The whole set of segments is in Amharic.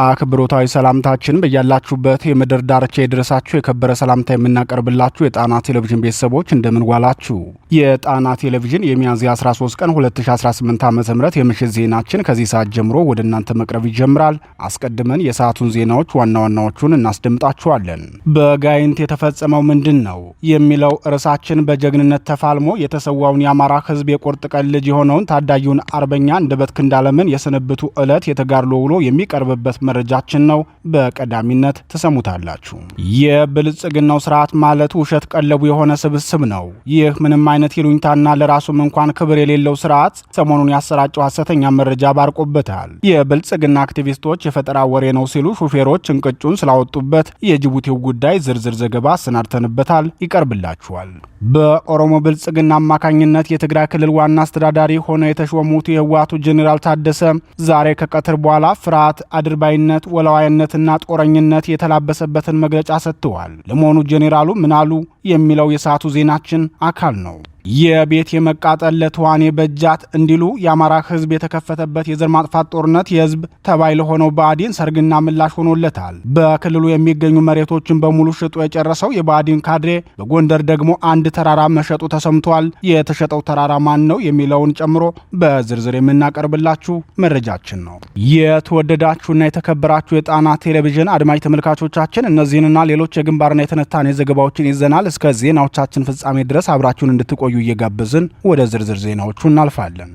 አክብሮታዊ ሰላምታችን በያላችሁበት የምድር ዳርቻ የደረሳችሁ የከበረ ሰላምታ የምናቀርብላችሁ የጣና ቴሌቪዥን ቤተሰቦች እንደምን ዋላችሁ። የጣና ቴሌቪዥን የሚያዝያ 13 ቀን 2018 ዓ.ም የምሽት ዜናችን ከዚህ ሰዓት ጀምሮ ወደ እናንተ መቅረብ ይጀምራል። አስቀድመን የሰዓቱን ዜናዎች ዋና ዋናዎቹን እናስደምጣችኋለን። በጋይንት የተፈጸመው ምንድን ነው የሚለው ርዕሳችን በጀግንነት ተፋልሞ የተሰዋውን የአማራ ሕዝብ የቁርጥ ቀን ልጅ የሆነውን ታዳጊውን አርበኛ አንደበት ክንዳለምን የስንብቱ ዕለት የተጋድሎ ውሎ የሚቀርብበት መረጃችን ነው። በቀዳሚነት ተሰሙታላችሁ። የብልጽግናው ስርዓት ማለት ውሸት ቀለቡ የሆነ ስብስብ ነው። ይህ ምንም አይነት ይሉኝታና ለራሱም እንኳን ክብር የሌለው ስርዓት ሰሞኑን ያሰራጨው ሐሰተኛ መረጃ ባርቆበታል። የብልጽግና አክቲቪስቶች የፈጠራ ወሬ ነው ሲሉ ሹፌሮች እንቅጩን ስላወጡበት የጅቡቲው ጉዳይ ዝርዝር ዘገባ አሰናድተንበታል፣ ይቀርብላችኋል። በኦሮሞ ብልጽግና አማካኝነት የትግራይ ክልል ዋና አስተዳዳሪ ሆነው የተሾሙት የህወሓቱ ጄኔራል ታደሰ ዛሬ ከቀትር በኋላ ፍርሃት፣ አድርባይነት፣ ወላዋይነትና ጦረኝነት የተላበሰበትን መግለጫ ሰጥተዋል። ለመሆኑ ጄኔራሉ ምን አሉ የሚለው የሰዓቱ ዜናችን አካል ነው። የቤት የመቃጠል ለተዋኔ በጃት እንዲሉ የአማራ ህዝብ የተከፈተበት የዘር ማጥፋት ጦርነት የህዝብ ተባይ ለሆነው ብአዴን ሰርግና ምላሽ ሆኖለታል። በክልሉ የሚገኙ መሬቶችን በሙሉ ሽጦ የጨረሰው የብአዴን ካድሬ በጎንደር ደግሞ አንድ ተራራ መሸጡ ተሰምቷል። የተሸጠው ተራራ ማን ነው የሚለውን ጨምሮ በዝርዝር የምናቀርብላችሁ መረጃችን ነው። የተወደዳችሁና የተከበራችሁ የጣና ቴሌቪዥን አድማጭ ተመልካቾቻችን እነዚህንና ሌሎች የግንባርና የትንታኔ ዘገባዎችን ይዘናል። እስከ ዜናዎቻችን ፍጻሜ ድረስ አብራችሁን እንድትቆዩ እየጋበዝን ወደ ዝርዝር ዜናዎቹ እናልፋለን።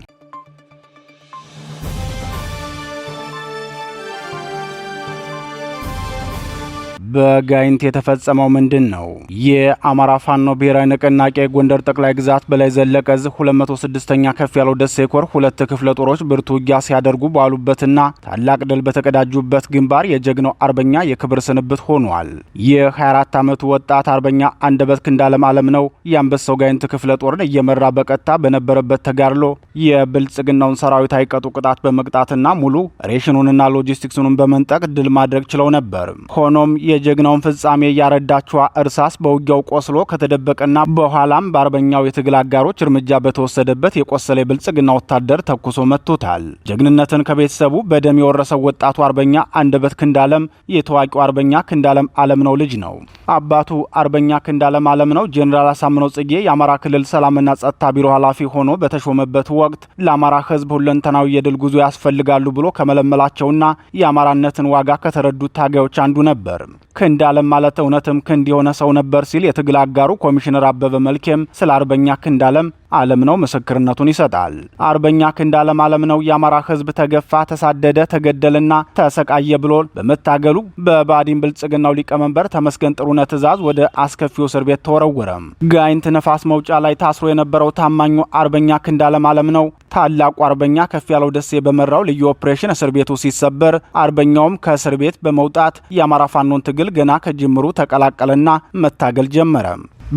በጋይንት የተፈጸመው ምንድን ነው? የአማራ ፋኖ ብሔራዊ ንቅናቄ ጎንደር ጠቅላይ ግዛት በላይ ዘለቀ ዕዝ 206ኛ ከፍ ያለው ደሴ ኮር ሁለት ክፍለ ጦሮች ብርቱ ውጊያ ሲያደርጉ ባሉበትና ታላቅ ድል በተቀዳጁበት ግንባር የጀግናው አርበኛ የክብር ስንብት ሆኗል። የ24 ዓመቱ ወጣት አርበኛ አንደበት ክንዳለም አለም ነው የአንበሳው ጋይንት ክፍለ ጦርን እየመራ በቀጥታ በነበረበት ተጋድሎ የብልጽግናውን ሰራዊት አይቀጡ ቅጣት በመቅጣትና ሙሉ ሬሽኑንና ሎጂስቲክሱን በመንጠቅ ድል ማድረግ ችለው ነበር። ሆኖም የጀግናውን ፍጻሜ ያረዳችዋ እርሳስ በውጊያው ቆስሎ ከተደበቀና በኋላም በአርበኛው የትግል አጋሮች እርምጃ በተወሰደበት የቆሰለ የብልጽግና ወታደር ተኩሶ መጥቶታል። ጀግንነትን ከቤተሰቡ በደም የወረሰው ወጣቱ አርበኛ አንደበት ክንዳለም የታዋቂው አርበኛ ክንዳለም አለምነው ልጅ ነው። አባቱ አርበኛ ክንዳለም አለምነው ጄኔራል አሳምነው ጽጌ የአማራ ክልል ሰላምና ጸጥታ ቢሮ ኃላፊ ሆኖ በተሾመበት ወቅት ለአማራ ሕዝብ ሁለንተናዊ የድል ጉዞ ያስፈልጋሉ ብሎ ከመለመላቸውና የአማራነትን ዋጋ ከተረዱት ታጋዮች አንዱ ነበር። ክንዳለም ማለት እውነትም ክንድ የሆነ ሰው ነበር ሲል የትግል አጋሩ ኮሚሽነር አበበ መልኬም ስለ አርበኛ ክንዳለም አለምነው ምስክርነቱን ይሰጣል። አርበኛ ክንዳለም አለምነው የአማራ ሕዝብ ተገፋ፣ ተሳደደ፣ ተገደልና ተሰቃየ ብሎ በመታገሉ በብአዴን ብልጽግናው ሊቀመንበር ተመስገን ጥሩነህ ትዕዛዝ ወደ አስከፊው እስር ቤት ተወረወረ። ጋይንት ነፋስ መውጫ ላይ ታስሮ የነበረው ታማኙ አርበኛ ክንዳለም አለምነው ታላቁ አርበኛ ከፍ ያለው ደሴ በመራው ልዩ ኦፕሬሽን እስር ቤቱ ሲሰበር አርበኛውም ከእስር ቤት በመውጣት የአማራ ፋኖን ትግል ገና ከጅምሩ ተቀላቀለና መታገል ጀመረ።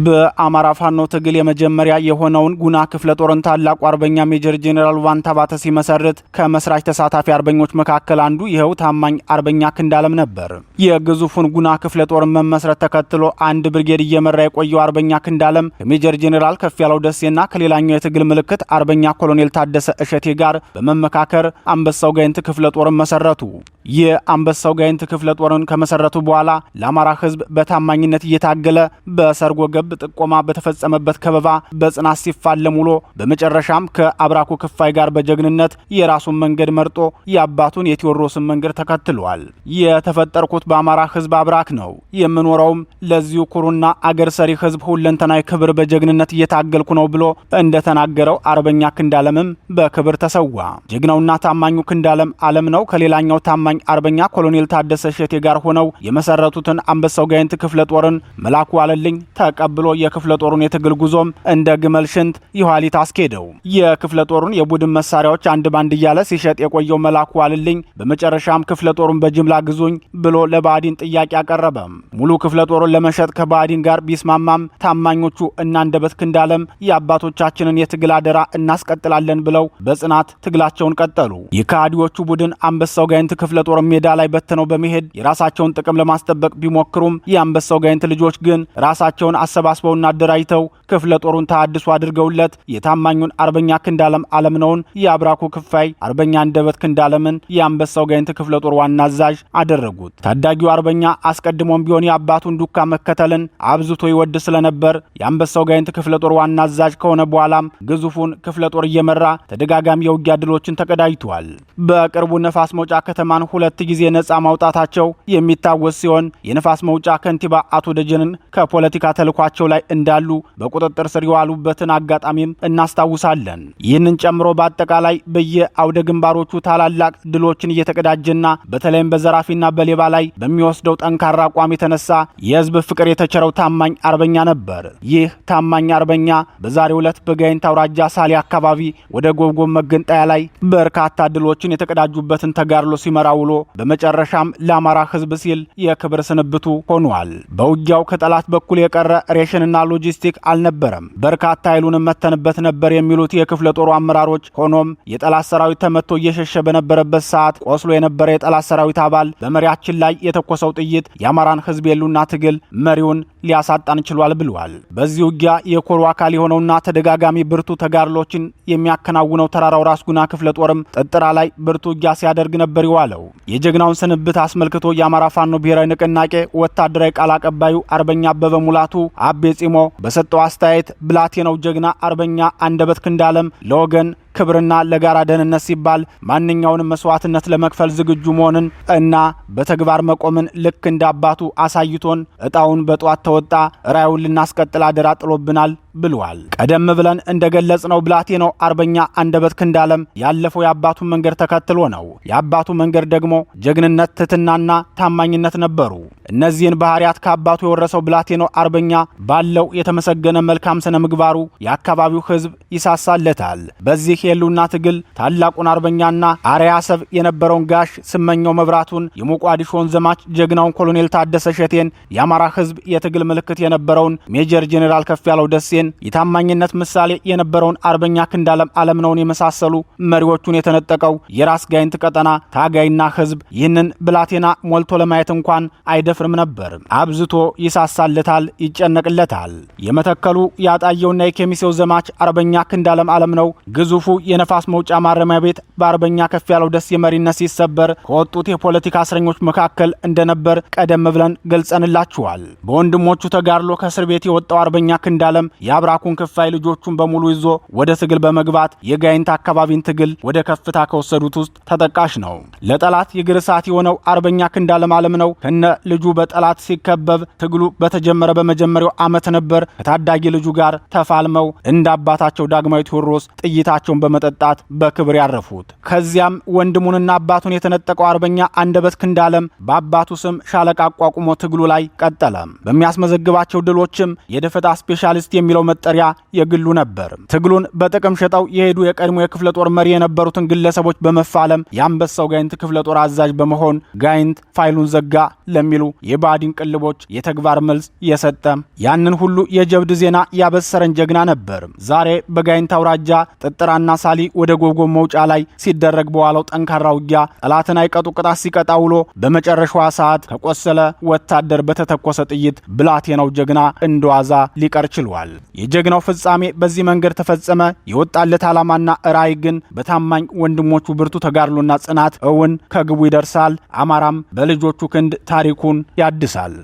በአማራ ፋኖ ትግል የመጀመሪያ የሆነውን ጉና ክፍለ ጦርን ታላቁ አርበኛ ሜጀር ጄኔራል ዋንታ ባተ ሲመሰርት ከመስራች ተሳታፊ አርበኞች መካከል አንዱ ይኸው ታማኝ አርበኛ ክንዳለም ነበር። የግዙፉን ጉና ክፍለ ጦርን መመስረት ተከትሎ አንድ ብርጌድ እየመራ የቆየው አርበኛ ክንዳለም ከሜጀር ጄኔራል ከፍ ያለው ደሴና ከሌላኛው የትግል ምልክት አርበኛ ኮሎኔል ታደሰ እሸቴ ጋር በመመካከር አንበሳው ጋይንት ክፍለ ጦርን መሰረቱ። የአንበሳው ጋይንት ክፍለ ጦርን ከመሰረቱ በኋላ ለአማራ ሕዝብ በታማኝነት እየታገለ በሰርጎ ገብ ጥቆማ በተፈጸመበት ከበባ በጽናት ሲፋለም ውሎ በመጨረሻም ከአብራኩ ክፋይ ጋር በጀግንነት የራሱን መንገድ መርጦ የአባቱን የቴዎድሮስን መንገድ ተከትሏል። የተፈጠርኩት በአማራ ሕዝብ አብራክ ነው፣ የምኖረውም ለዚሁ ኩሩና አገር ሰሪ ሕዝብ ሁለንተናዊ ክብር በጀግንነት እየታገልኩ ነው ብሎ እንደተናገረው አርበኛ ክንዳለምም በክብር ተሰዋ። ጀግናውና ታማኙ ክንዳለም አለም ነው ከሌላኛው ታማኝ አርበኛ ኮሎኔል ታደሰ እሸቴ ጋር ሆነው የመሰረቱትን አንበሳው ጋይንት ክፍለ ጦርን መላኩ አለልኝ ተቀብሎ የክፍለ ጦሩን የትግል ጉዞም እንደ ግመል ሽንት ይኋሊት አስኬደው። የክፍለ ጦሩን የቡድን መሳሪያዎች አንድ ባንድ እያለ ሲሸጥ የቆየው መላኩ አለልኝ በመጨረሻም ክፍለ ጦሩን በጅምላ ግዙኝ ብሎ ለብአዴን ጥያቄ አቀረበ። ሙሉ ክፍለ ጦሩን ለመሸጥ ከብአዴን ጋር ቢስማማም ታማኞቹ እና አንደበት ክንዳለም የአባቶቻችንን የትግል አደራ እናስቀጥላለን ብለው በጽናት ትግላቸውን ቀጠሉ። የካዲዎቹ ቡድን አንበሳው ጋይንት ክፍለ ክፍለ ጦር ሜዳ ላይ በተነው በመሄድ የራሳቸውን ጥቅም ለማስጠበቅ ቢሞክሩም የአንበሳው ጋይንት ልጆች ግን ራሳቸውን አሰባስበውና አደራጅተው ክፍለ ጦሩን ተሐድሶ አድርገውለት የታማኙን አርበኛ ክንዳለም አለምነውን የአብራኩ ክፋይ አርበኛ አንደበት ክንዳለምን የአንበሳው ጋይንት ክፍለ ጦር ዋና አዛዥ አደረጉት። ታዳጊው አርበኛ አስቀድሞም ቢሆን የአባቱን ዱካ መከተልን አብዝቶ ይወድ ስለነበር የአንበሳው ጋይንት ክፍለ ጦር ዋና አዛዥ ከሆነ በኋላም ግዙፉን ክፍለ ጦር እየመራ ተደጋጋሚ የውጊያ ድሎችን ተቀዳጅቷል። በቅርቡ ነፋስ መውጫ ከተማን 2 ጊዜ ነጻ ማውጣታቸው የሚታወስ ሲሆን የነፋስ መውጫ ከንቲባ አቶ ደጀንን ከፖለቲካ ተልኳቸው ላይ እንዳሉ በቁጥጥር ስር የዋሉበትን አጋጣሚም እናስታውሳለን። ይህንን ጨምሮ በአጠቃላይ በየአውደ ግንባሮቹ ታላላቅ ድሎችን እየተቀዳጀና በተለይም በዘራፊና በሌባ ላይ በሚወስደው ጠንካራ አቋም የተነሳ የህዝብ ፍቅር የተቸረው ታማኝ አርበኛ ነበር። ይህ ታማኝ አርበኛ በዛሬው ዕለት በጋይንት አውራጃ ሳሊ አካባቢ ወደ ጎብጎብ መገንጠያ ላይ በርካታ ድሎችን የተቀዳጁበትን ተጋድሎ ሲመራ ውሎ በመጨረሻም ለአማራ ህዝብ ሲል የክብር ስንብቱ ሆኗል። በውጊያው ከጠላት በኩል የቀረ ሬሽንና ሎጂስቲክ አልነበረም። በርካታ ኃይሉንም መተንበት ነበር የሚሉት የክፍለ ጦሩ አመራሮች፣ ሆኖም የጠላት ሰራዊት ተመቶ እየሸሸ በነበረበት ሰዓት ቆስሎ የነበረ የጠላት ሰራዊት አባል በመሪያችን ላይ የተኮሰው ጥይት የአማራን ህዝብ የሉና ትግል መሪውን ሊያሳጣን ችሏል ብለዋል። በዚህ ውጊያ የኮሩ አካል የሆነውና ተደጋጋሚ ብርቱ ተጋድሎችን የሚያከናውነው ተራራው ራስ ጉና ክፍለ ጦርም ጥጥራ ላይ ብርቱ ውጊያ ሲያደርግ ነበር የዋለው። የጀግናውን ስንብት አስመልክቶ የአማራ ፋኖ ብሔራዊ ንቅናቄ ወታደራዊ ቃል አቀባዩ አርበኛ አበበ ሙላቱ አቤ ጺሞ በሰጠው አስተያየት ብላቴናው ጀግና አርበኛ አንደበት ክንዳለም ለወገን ክብርና ለጋራ ደህንነት ሲባል ማንኛውንም መስዋዕትነት ለመክፈል ዝግጁ መሆንን እና በተግባር መቆምን ልክ እንደ አባቱ አሳይቶን እጣውን በጧት ተወጣ፣ ራዩን ልናስቀጥል አደራ ጥሎብናል ብሏል። ቀደም ብለን እንደገለጽነው ብላቴናው አርበኛ አንደበት ክንዳለም ያለፈው የአባቱን መንገድ ተከትሎ ነው። የአባቱ መንገድ ደግሞ ጀግንነት፣ ትህትናና ታማኝነት ነበሩ። እነዚህን ባህሪያት ከአባቱ የወረሰው ብላቴናው አርበኛ ባለው የተመሰገነ መልካም ስነ ምግባሩ የአካባቢው ህዝብ ይሳሳለታል። በዚህ የሉና ትግል ታላቁን አርበኛና አርያ ሰብ የነበረውን ጋሽ ስመኘው መብራቱን፣ የሞቃዲሾን ዘማች ጀግናውን ኮሎኔል ታደሰ ሸቴን፣ የአማራ ህዝብ የትግል ምልክት የነበረውን ሜጀር ጄኔራል ከፍያለው ደሴን፣ የታማኝነት ምሳሌ የነበረውን አርበኛ ክንዳለም አለምነውን የመሳሰሉ መሪዎቹን የተነጠቀው የራስ ጋይንት ቀጠና ታጋይና ህዝብ ይህንን ብላቴና ሞልቶ ለማየት እንኳን አይደፍርም ነበር። አብዝቶ ይሳሳለታል፣ ይጨነቅለታል። የመተከሉ ያጣየውና የኬሚሴው ዘማች አርበኛ ክንዳለም አለምነው ግዙፉ የነፋስ መውጫ ማረሚያ ቤት በአርበኛ ከፍያለው ደሴ መሪነት ሲሰበር ከወጡት የፖለቲካ እስረኞች መካከል እንደነበር ቀደም ብለን ገልጸንላችኋል። በወንድሞቹ ተጋድሎ ከእስር ቤት የወጣው አርበኛ ክንዳለም የአብራኩን ክፋይ ልጆቹን በሙሉ ይዞ ወደ ትግል በመግባት የጋይንት አካባቢን ትግል ወደ ከፍታ ከወሰዱት ውስጥ ተጠቃሽ ነው። ለጠላት የእግር እሳት የሆነው አርበኛ ክንዳለም አለምነው ከነ ልጁ በጠላት ሲከበብ ትግሉ በተጀመረ በመጀመሪያው ዓመት ነበር ከታዳጊ ልጁ ጋር ተፋልመው እንደ አባታቸው ዳግማዊ ቴዎድሮስ ጥይታቸውን በመጠጣት በክብር ያረፉት። ከዚያም ወንድሙንና አባቱን የተነጠቀው አርበኛ አንደበት ክንዳለም በአባቱ ስም ሻለቃ አቋቁሞ ትግሉ ላይ ቀጠለ። በሚያስመዘግባቸው ድሎችም የደፈጣ ስፔሻሊስት የሚለው መጠሪያ የግሉ ነበር። ትግሉን በጥቅም ሸጠው የሄዱ የቀድሞ የክፍለ ጦር መሪ የነበሩትን ግለሰቦች በመፋለም የአንበሳው ጋይንት ክፍለ ጦር አዛዥ በመሆን ጋይንት ፋይሉን ዘጋ ለሚሉ የባዲን ቅልቦች የተግባር መልስ የሰጠ ያንን ሁሉ የጀብድ ዜና ያበሰረን ጀግና ነበር። ዛሬ በጋይንት አውራጃ ጥጥራና ሳሊ ወደ ጎብጎብ መውጫ ላይ ሲደረግ በዋለው ጠንካራ ውጊያ ጠላትን አይቀጡ ቅጣት ሲቀጣ ውሎ በመጨረሻዋ ሰዓት ከቆሰለ ወታደር በተተኮሰ ጥይት ብላቴናው ጀግና እንደዋዛ ሊቀር ችሏል። የጀግናው ፍጻሜ በዚህ መንገድ ተፈጸመ። የወጣለት ዓላማና ራዕይ ግን በታማኝ ወንድሞቹ ብርቱ ተጋድሎና ጽናት እውን ከግቡ ይደርሳል። አማራም በልጆቹ ክንድ ታሪኩን ያድሳል።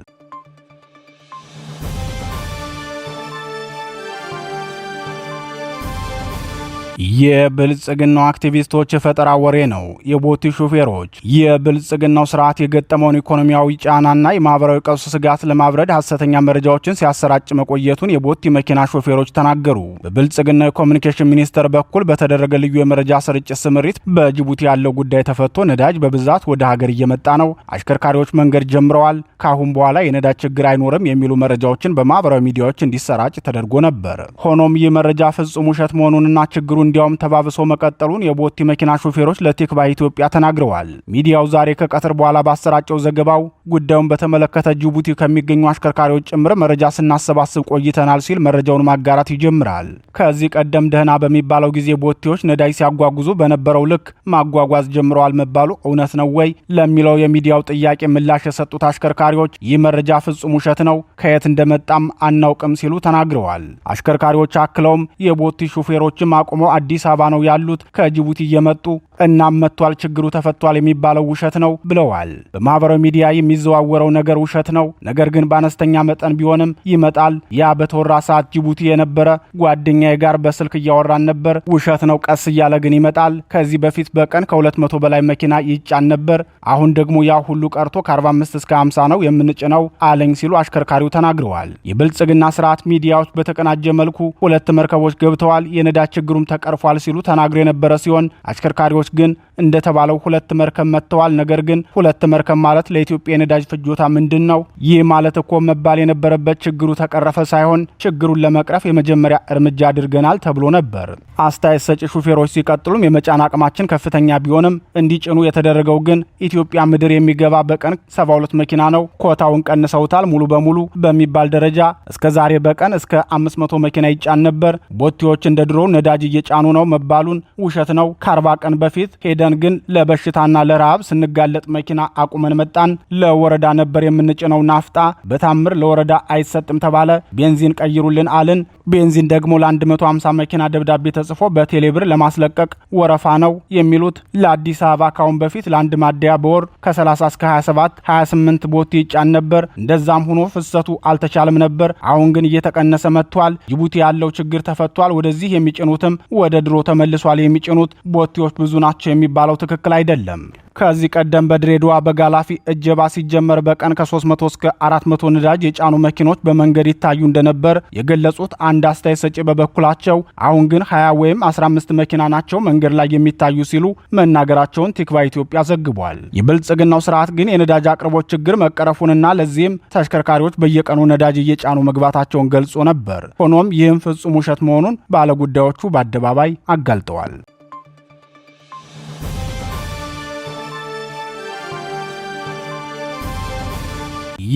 የብልጽግናው አክቲቪስቶች የፈጠራ ወሬ ነው። የቦቲ ሹፌሮች የብልጽግናው ስርዓት የገጠመውን ኢኮኖሚያዊ ጫናና የማህበራዊ ቀውስ ስጋት ለማብረድ ሐሰተኛ መረጃዎችን ሲያሰራጭ መቆየቱን የቦቲ መኪና ሾፌሮች ተናገሩ። በብልጽግና የኮሚኒኬሽን ሚኒስቴር በኩል በተደረገ ልዩ የመረጃ ስርጭት ስምሪት በጅቡቲ ያለው ጉዳይ ተፈቶ ነዳጅ በብዛት ወደ ሀገር እየመጣ ነው፣ አሽከርካሪዎች መንገድ ጀምረዋል፣ ካሁን በኋላ የነዳጅ ችግር አይኖርም የሚሉ መረጃዎችን በማህበራዊ ሚዲያዎች እንዲሰራጭ ተደርጎ ነበር። ሆኖም ይህ መረጃ ፍጹም ውሸት መሆኑንና ችግሩ እንዲያውም ተባብሶ መቀጠሉን የቦቲ መኪና ሾፌሮች ለቲክቫ ኢትዮጵያ ተናግረዋል። ሚዲያው ዛሬ ከቀትር በኋላ ባሰራጨው ዘገባው ጉዳዩን በተመለከተ ጅቡቲ ከሚገኙ አሽከርካሪዎች ጭምር መረጃ ስናሰባስብ ቆይተናል ሲል መረጃውን ማጋራት ይጀምራል። ከዚህ ቀደም ደህና በሚባለው ጊዜ ቦቲዎች ነዳጅ ሲያጓጉዙ በነበረው ልክ ማጓጓዝ ጀምረዋል መባሉ እውነት ነው ወይ ለሚለው የሚዲያው ጥያቄ ምላሽ የሰጡት አሽከርካሪዎች ይህ መረጃ ፍጹም ውሸት ነው፣ ከየት እንደመጣም አናውቅም ሲሉ ተናግረዋል። አሽከርካሪዎች አክለውም የቦቲ ሹፌሮችም አቁመው አዲስ አበባ ነው ያሉት፣ ከጅቡቲ እየመጡ እናም መጥቷል፣ ችግሩ ተፈቷል የሚባለው ውሸት ነው ብለዋል። በማህበራዊ ሚዲያ የሚዘዋወረው ነገር ውሸት ነው፣ ነገር ግን በአነስተኛ መጠን ቢሆንም ይመጣል። ያ በተወራ ሰዓት ጅቡቲ የነበረ ጓደኛዬ ጋር በስልክ እያወራን ነበር። ውሸት ነው፣ ቀስ እያለ ግን ይመጣል። ከዚህ በፊት በቀን ከ200 በላይ መኪና ይጫን ነበር። አሁን ደግሞ ያ ሁሉ ቀርቶ ከ45 እስከ 50 ነው የምንጭነው አለኝ ሲሉ አሽከርካሪው ተናግረዋል። የብልጽግና ስርዓት ሚዲያዎች በተቀናጀ መልኩ 2 መርከቦች ገብተዋል፣ የነዳጅ ችግሩም ተቀርፏል ሲሉ ተናግረው የነበረ ሲሆን አሽከርካሪዎች ግን እንደተባለው 2 መርከብ መጥተዋል። ነገር ግን 2 መርከብ ማለት ለኢትዮጵያ የነዳጅ ፍጆታ ምንድን ነው? ይህ ማለት እኮ መባል የነበረበት ችግሩ ተቀረፈ ሳይሆን ችግሩን ለመቅረፍ የመጀመሪያ እርምጃ አድርገናል ተብሎ ነበር። አስተያየት ሰጪ ሹፌሮች ሲቀጥሉም የመጫን አቅማችን ከፍተኛ ቢሆንም እንዲጭኑ የተደረገው ግን ኢትዮጵያ ምድር የሚገባ በቀን 72 መኪና ነው። ኮታውን ቀንሰውታል ሙሉ በሙሉ በሚባል ደረጃ። እስከ ዛሬ በቀን እስከ 500 መኪና ይጫን ነበር። ቦቴዎች እንደ ድሮ ነዳጅ እየጫኑ ነው መባሉን ውሸት ነው። ከ40 ቀን በፊት ሄደን ግን ለበሽታና ለረሃብ ስንጋለጥ መኪና አቁመን መጣን። ለወረዳ ነበር የምንጭነው ናፍጣ፣ በታምር ለወረዳ አይሰጥም ተባለ። ቤንዚን ቀይሩልን አልን። ቤንዚን ደግሞ ለ150 መኪና ደብዳቤ ተጽፎ በቴሌብር ለማስለቀቅ ወረፋ ነው የሚሉት። ለአዲስ አበባ ካሁን በፊት ለአንድ ማደያ በወር ከ30 እስከ 27 28 ቦቴ ይጫን ነበር። እንደዛም ሆኖ ፍሰቱ አልተቻለም ነበር። አሁን ግን እየተቀነሰ መጥቷል። ጅቡቲ ያለው ችግር ተፈቷል። ወደዚህ የሚጭኑትም ወደ ድሮ ተመልሷል። የሚጭኑት ቦቴዎች ብዙ ናቸው የሚባለው ትክክል አይደለም። ከዚህ ቀደም በድሬዳዋ በጋላፊ እጀባ ሲጀመር በቀን ከ300 እስከ 400 ነዳጅ የጫኑ መኪኖች በመንገድ ይታዩ እንደነበር የገለጹት አንድ አስተያየት ሰጪ በበኩላቸው አሁን ግን 20 ወይም 15 መኪና ናቸው መንገድ ላይ የሚታዩ ሲሉ መናገራቸውን ቲክቫ ኢትዮጵያ ዘግቧል። የብልጽግናው ስርዓት ግን የነዳጅ አቅርቦት ችግር መቀረፉንና ለዚህም ተሽከርካሪዎች በየቀኑ ነዳጅ እየጫኑ መግባታቸውን ገልጾ ነበር። ሆኖም ይህም ፍጹም ውሸት መሆኑን ባለጉዳዮቹ በአደባባይ አጋልጠዋል።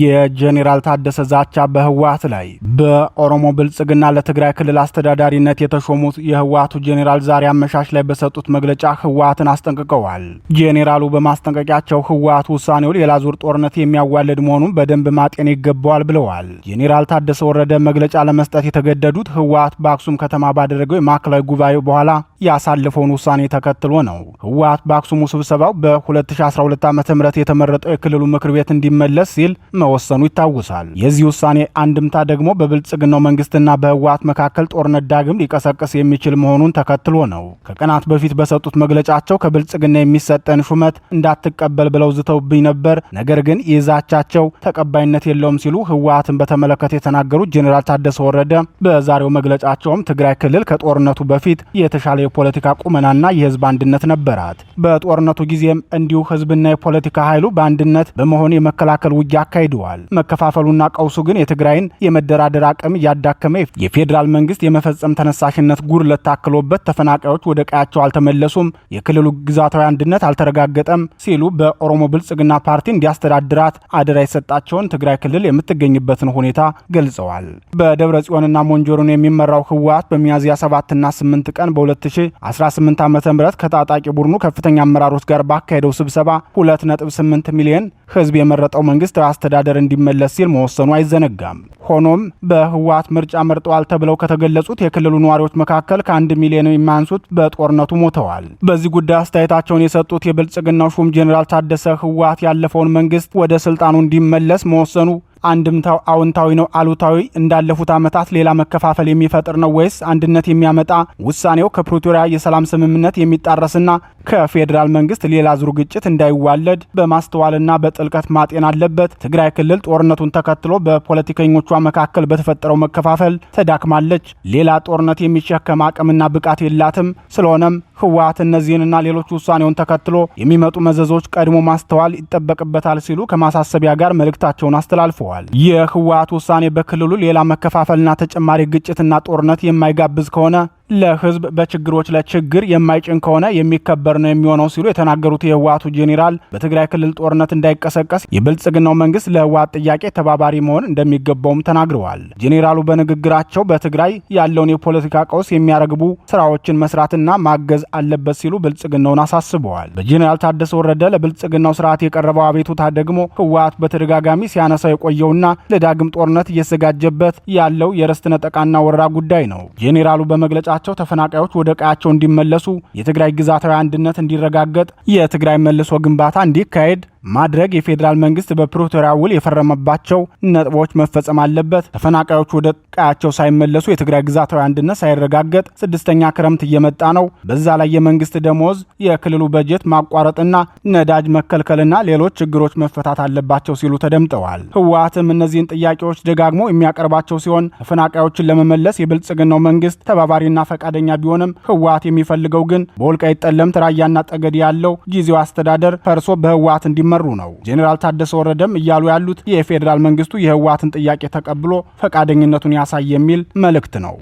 የጄኔራል ታደሰ ዛቻ በህወሓት ላይ። በኦሮሞ ብልጽግና ለትግራይ ክልል አስተዳዳሪነት የተሾሙት የህወሓቱ ጄኔራል ዛሬ አመሻሽ ላይ በሰጡት መግለጫ ህወሓትን አስጠንቅቀዋል። ጄኔራሉ በማስጠንቀቂያቸው ህወሓት ውሳኔው ሌላ ዙር ጦርነት የሚያዋልድ መሆኑን በደንብ ማጤን ይገባዋል ብለዋል። ጄኔራል ታደሰ ወረደ መግለጫ ለመስጠት የተገደዱት ህወሓት በአክሱም ከተማ ባደረገው የማዕከላዊ ጉባኤ በኋላ ያሳለፈውን ውሳኔ ተከትሎ ነው። ህወሓት በአክሱሙ ስብሰባው በ2012 ዓ.ም የተመረጠው የክልሉ ምክር ቤት እንዲመለስ ሲል መወሰኑ ይታወሳል። የዚህ ውሳኔ አንድምታ ደግሞ በብልጽግናው መንግስትና በህወሓት መካከል ጦርነት ዳግም ሊቀሰቀስ የሚችል መሆኑን ተከትሎ ነው። ከቀናት በፊት በሰጡት መግለጫቸው ከብልጽግና የሚሰጠን ሹመት እንዳትቀበል ብለው ዝተውብኝ ነበር፣ ነገር ግን ይዛቻቸው ተቀባይነት የለውም ሲሉ ህወሓትን በተመለከተ የተናገሩት ጄኔራል ታደሰ ወረደ በዛሬው መግለጫቸውም ትግራይ ክልል ከጦርነቱ በፊት የተሻለ የፖለቲካ ቁመናና የህዝብ አንድነት ነበራት። በጦርነቱ ጊዜም እንዲሁ ህዝብና የፖለቲካ ኃይሉ በአንድነት በመሆን የመከላከል ውጊያ አካሂደዋል። መከፋፈሉና ቀውሱ ግን የትግራይን የመደራደር አቅም እያዳከመ የፌዴራል መንግስት የመፈጸም ተነሳሽነት ጉድለት ታክሎበት ተፈናቃዮች ወደ ቀያቸው አልተመለሱም፣ የክልሉ ግዛታዊ አንድነት አልተረጋገጠም ሲሉ በኦሮሞ ብልጽግና ፓርቲ እንዲያስተዳድራት አደራ የሰጣቸውን ትግራይ ክልል የምትገኝበትን ሁኔታ ገልጸዋል። በደብረ ጽዮንና ሞንጆሪኖ የሚመራው ህወሓት በሚያዝያ 7ና 8 ቀን በ2018 ዓ.ም ከታጣቂ ቡድኑ ከፍተኛ አመራሮች ጋር ባካሄደው ስብሰባ 2.8 ሚሊዮን ህዝብ የመረጠው መንግስት አስተዳደር እንዲመለስ ሲል መወሰኑ አይዘነጋም። ሆኖም በህወሓት ምርጫ መርጠዋል ተብለው ከተገለጹት የክልሉ ነዋሪዎች መካከል ከ1 ሚሊዮን የማያንሱት በጦርነቱ ሞተዋል። በዚህ ጉዳይ አስተያየታቸውን የሰጡት የብልጽግናው ሹም ጄኔራል ታደሰ ህወሓት ያለፈውን መንግስት ወደ ስልጣኑ እንዲመለስ መወሰኑ አንድምታው አዎንታዊ ነው አሉታዊ እንዳለፉት ዓመታት ሌላ መከፋፈል የሚፈጥር ነው ወይስ አንድነት የሚያመጣ? ውሳኔው ከፕሪቶሪያ የሰላም ስምምነት የሚጣረስና ከፌዴራል መንግስት ሌላ ዙር ግጭት እንዳይዋለድ በማስተዋልና በጥልቀት ማጤን አለበት። ትግራይ ክልል ጦርነቱን ተከትሎ በፖለቲከኞቿ መካከል በተፈጠረው መከፋፈል ተዳክማለች። ሌላ ጦርነት የሚሸከም አቅምና ብቃት የላትም። ስለሆነም ህወሓት እነዚህንና ሌሎች ውሳኔውን ተከትሎ የሚመጡ መዘዞች ቀድሞ ማስተዋል ይጠበቅበታል ሲሉ ከማሳሰቢያ ጋር መልእክታቸውን አስተላልፈዋል። የህወሓት ውሳኔ በክልሉ ሌላ መከፋፈልና ተጨማሪ ግጭትና ጦርነት የማይጋብዝ ከሆነ ለህዝብ በችግሮች ላይ ችግር የማይጭን ከሆነ የሚከበር ነው የሚሆነው ሲሉ የተናገሩት የህወሓቱ ጄኔራል በትግራይ ክልል ጦርነት እንዳይቀሰቀስ የብልጽግናው መንግስት ለህወሓት ጥያቄ ተባባሪ መሆን እንደሚገባውም ተናግረዋል። ጄኔራሉ በንግግራቸው በትግራይ ያለውን የፖለቲካ ቀውስ የሚያረግቡ ስራዎችን መስራትና ማገዝ አለበት ሲሉ ብልጽግናውን አሳስበዋል። በጄኔራል ታደሰ ወረደ ለብልጽግናው ስርዓት የቀረበው አቤቱታ ደግሞ ህወሓት በተደጋጋሚ ሲያነሳው የቆየውና ለዳግም ጦርነት እየተዘጋጀበት ያለው የርስት ነጠቃና ወረራ ጉዳይ ነው። ጄኔራሉ በመግለጫቸው ተፈናቃዮች ወደ ቀያቸው እንዲመለሱ፣ የትግራይ ግዛታዊ አንድነት እንዲረጋገጥ፣ የትግራይ መልሶ ግንባታ እንዲካሄድ ማድረግ የፌዴራል መንግስት በፕሪቶሪያ ውል የፈረመባቸው ነጥቦች መፈጸም አለበት። ተፈናቃዮች ወደ ቀያቸው ሳይመለሱ የትግራይ ግዛታዊ አንድነት ሳይረጋገጥ ስድስተኛ ክረምት እየመጣ ነው። በዛ ላይ የመንግስት ደሞዝ፣ የክልሉ በጀት ማቋረጥና ነዳጅ መከልከልና ሌሎች ችግሮች መፈታት አለባቸው ሲሉ ተደምጠዋል። ህወሓትም እነዚህን ጥያቄዎች ደጋግሞ የሚያቀርባቸው ሲሆን ተፈናቃዮችን ለመመለስ የብልጽግናው መንግስት ተባባሪና ፈቃደኛ ቢሆንም ህወሓት የሚፈልገው ግን በወልቃይት ጠለምት፣ ራያና ጠገዴ ያለው ጊዜያዊ አስተዳደር ፈርሶ በህወሓት መሩ ነው። ጄኔራል ታደሰ ወረደም እያሉ ያሉት የፌዴራል መንግስቱ የህወሓትን ጥያቄ ተቀብሎ ፈቃደኝነቱን ያሳይ የሚል መልእክት ነው።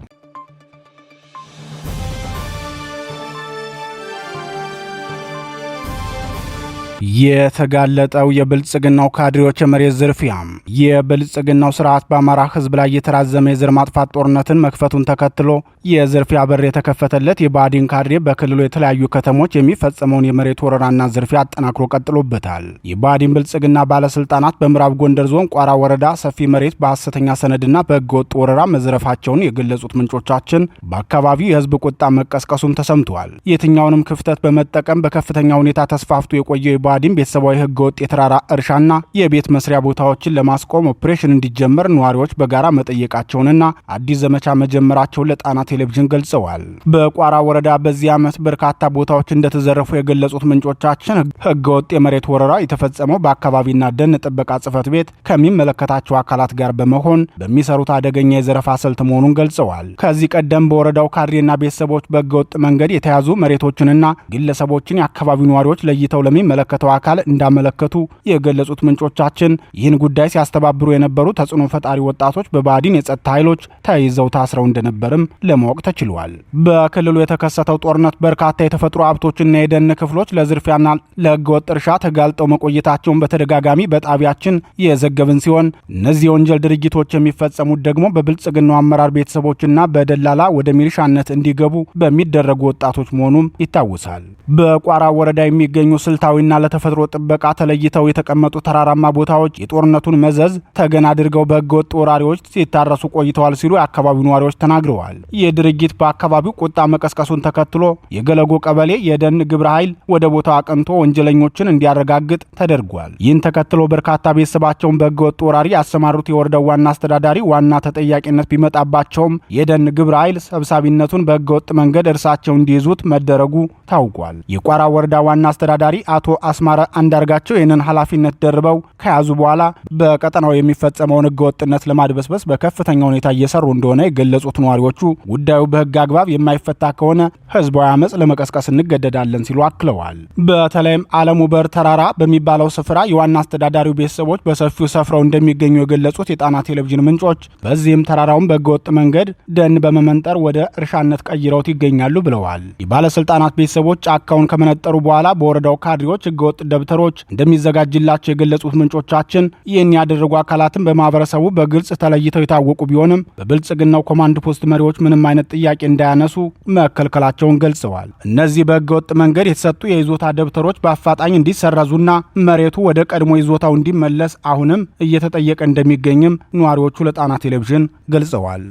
የተጋለጠው የብልጽግናው ካድሬዎች የመሬት ዝርፊያ። የብልጽግናው ስርዓት በአማራ ህዝብ ላይ የተራዘመ የዘር ማጥፋት ጦርነትን መክፈቱን ተከትሎ የዝርፊያ በር የተከፈተለት የባዲን ካድሬ በክልሉ የተለያዩ ከተሞች የሚፈጸመውን የመሬት ወረራና ዝርፊያ አጠናክሮ ቀጥሎበታል። የባዲን ብልጽግና ባለስልጣናት በምዕራብ ጎንደር ዞን ቋራ ወረዳ ሰፊ መሬት በሐሰተኛ ሰነድና በህገወጥ ወረራ መዝረፋቸውን የገለጹት ምንጮቻችን በአካባቢው የህዝብ ቁጣ መቀስቀሱም ተሰምቷል። የትኛውንም ክፍተት በመጠቀም በከፍተኛ ሁኔታ ተስፋፍቶ የቆየው ባዲን ቤተሰባዊ ህገወጥ የተራራ እርሻና የቤት መስሪያ ቦታዎችን ለማስቆም ኦፕሬሽን እንዲጀመር ነዋሪዎች በጋራ መጠየቃቸውንና አዲስ ዘመቻ መጀመራቸውን ለጣና ቴሌቪዥን ገልጸዋል። በቋራ ወረዳ በዚህ ዓመት በርካታ ቦታዎች እንደተዘረፉ የገለጹት ምንጮቻችን ህገወጥ የመሬት ወረራ የተፈጸመው በአካባቢና ደን ጥበቃ ጽሕፈት ቤት ከሚመለከታቸው አካላት ጋር በመሆን በሚሰሩት አደገኛ የዘረፋ ስልት መሆኑን ገልጸዋል። ከዚህ ቀደም በወረዳው ካድሬና ቤተሰቦች በህገወጥ መንገድ የተያዙ መሬቶችንና ግለሰቦችን የአካባቢው ነዋሪዎች ለይተው ለሚመለከቱ አካል እንዳመለከቱ የገለጹት ምንጮቻችን ይህን ጉዳይ ሲያስተባብሩ የነበሩ ተጽዕኖ ፈጣሪ ወጣቶች በባዲን የጸጥታ ኃይሎች ተይዘው ታስረው እንደነበርም ለማወቅ ተችሏል። በክልሉ የተከሰተው ጦርነት በርካታ የተፈጥሮ ሀብቶችና የደን ክፍሎች ለዝርፊያና ለህገወጥ እርሻ ተጋልጠው መቆየታቸውን በተደጋጋሚ በጣቢያችን የዘገብን ሲሆን እነዚህ የወንጀል ድርጊቶች የሚፈጸሙት ደግሞ በብልጽግናው አመራር ቤተሰቦችና በደላላ ወደ ሚሊሻነት እንዲገቡ በሚደረጉ ወጣቶች መሆኑም ይታወሳል። በቋራ ወረዳ የሚገኙ ስልታዊና ለተፈጥሮ ጥበቃ ተለይተው የተቀመጡ ተራራማ ቦታዎች የጦርነቱን መዘዝ ተገን አድርገው በህገወጥ ወራሪዎች ሲታረሱ ቆይተዋል ሲሉ የአካባቢው ነዋሪዎች ተናግረዋል። ይህ ድርጊት በአካባቢው ቁጣ መቀስቀሱን ተከትሎ የገለጎ ቀበሌ የደን ግብረ ኃይል ወደ ቦታው አቅንቶ ወንጀለኞችን እንዲያረጋግጥ ተደርጓል። ይህን ተከትሎ በርካታ ቤተሰባቸውን በህገወጥ ወራሪ ያሰማሩት የወረዳው ዋና አስተዳዳሪ ዋና ተጠያቂነት ቢመጣባቸውም የደን ግብረ ኃይል ሰብሳቢነቱን በህገወጥ መንገድ እርሳቸው እንዲይዙት መደረጉ ታውቋል። የቋራ ወረዳ ዋና አስተዳዳሪ አቶ አስማረ አንዳርጋቸው ይህንን ኃላፊነት ደርበው ከያዙ በኋላ በቀጠናው የሚፈጸመውን ህገወጥነት ለማድበስበስ በከፍተኛ ሁኔታ እየሰሩ እንደሆነ የገለጹት ነዋሪዎቹ ጉዳዩ በህግ አግባብ የማይፈታ ከሆነ ህዝባዊ አመጽ ለመቀስቀስ እንገደዳለን ሲሉ አክለዋል። በተለይም አለሙ በር ተራራ በሚባለው ስፍራ የዋና አስተዳዳሪው ቤተሰቦች በሰፊው ሰፍረው እንደሚገኙ የገለጹት የጣና ቴሌቪዥን ምንጮች በዚህም ተራራውን በህገወጥ መንገድ ደን በመመንጠር ወደ እርሻነት ቀይረውት ይገኛሉ ብለዋል። የባለስልጣናት ቤተሰቦች ጫካውን ከመነጠሩ በኋላ በወረዳው ካድሬዎች ህገወጥ ደብተሮች እንደሚዘጋጅላቸው የገለጹት ምንጮቻችን ይህን ያደረጉ አካላትን በማህበረሰቡ በግልጽ ተለይተው የታወቁ ቢሆንም በብልጽግናው ኮማንድ ፖስት መሪዎች ምንም አይነት ጥያቄ እንዳያነሱ መከልከላቸውን ገልጸዋል። እነዚህ በህገወጥ መንገድ የተሰጡ የይዞታ ደብተሮች በአፋጣኝ እንዲሰረዙና መሬቱ ወደ ቀድሞ ይዞታው እንዲመለስ አሁንም እየተጠየቀ እንደሚገኝም ነዋሪዎቹ ለጣና ቴሌቪዥን ገልጸዋል።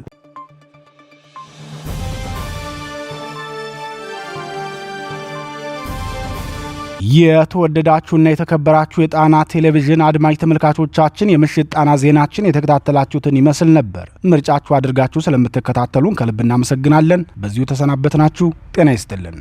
የተወደዳችሁና የተከበራችሁ የጣና ቴሌቪዥን አድማጭ ተመልካቾቻችን የምሽት ጣና ዜናችን የተከታተላችሁትን ይመስል ነበር። ምርጫችሁ አድርጋችሁ ስለምትከታተሉን ከልብ እናመሰግናለን። በዚሁ ተሰናበትናችሁ። ጤና ይስጥልን።